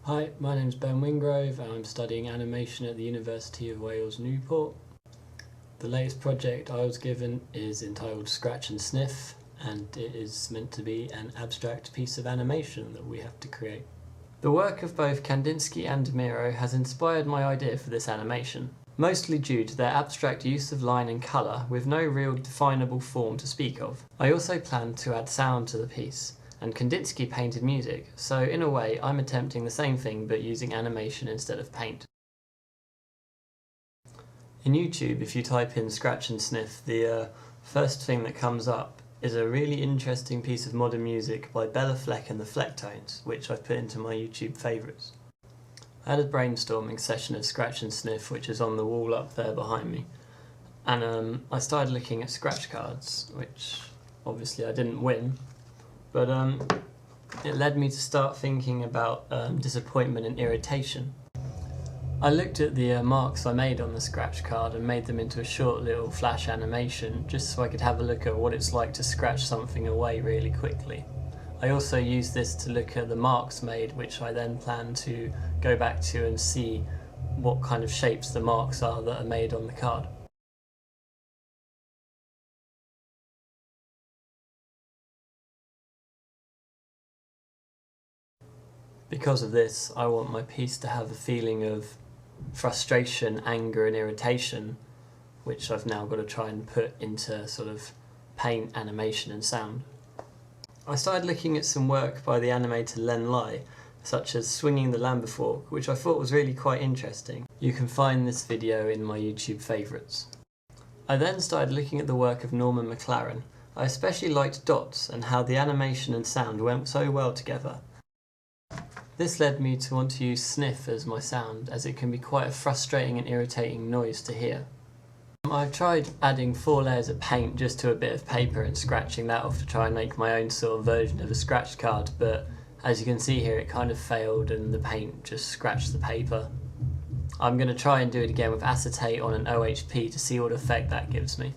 Hi, my name's Ben Wingrove and I'm studying animation at the University of Wales, Newport. The latest project I was given is entitled Scratch and Sniff, and it is meant to be an abstract piece of animation that we have to create. The work of both Kandinsky and Miro has inspired my idea for this animation, mostly due to their abstract use of line and colour with no real definable form to speak of. I also planned to add sound to the piece, and Kandinsky painted music, so in a way I'm attempting the same thing but using animation instead of paint. In YouTube, if you type in Scratch and Sniff, the first thing that comes up is a really interesting piece of modern music by Bella Fleck and the Flecktones, which I've put into my YouTube favourites. I had a brainstorming session of Scratch and Sniff, which is on the wall up there behind me, and I started looking at scratch cards, which obviously I didn't win, but it led me to start thinking about disappointment and irritation. I looked at the marks I made on the scratch card and made them into a short little flash animation just so I could have a look at what it's like to scratch something away really quickly. I also used this to look at the marks made, which I then plan to go back to and see what kind of shapes the marks are that are made on the card. Because of this, I want my piece to have a feeling of frustration, anger and irritation, which I've now got to try and put into sort of paint, animation and sound. I started looking at some work by the animator Len Lai, such as Swinging the Lamberfork, which I thought was really quite interesting. You can find this video in my YouTube favourites. I then started looking at the work of Norman McLaren. I especially liked dots and how the animation and sound went so well together. This led me to want to use sniff as my sound, as it can be quite a frustrating and irritating noise to hear. I've tried adding 4 layers of paint just to a bit of paper and scratching that off to try and make my own sort of version of a scratch card, but as you can see here it kind of failed and the paint just scratched the paper. I'm going to try and do it again with acetate on an OHP to see what effect that gives me.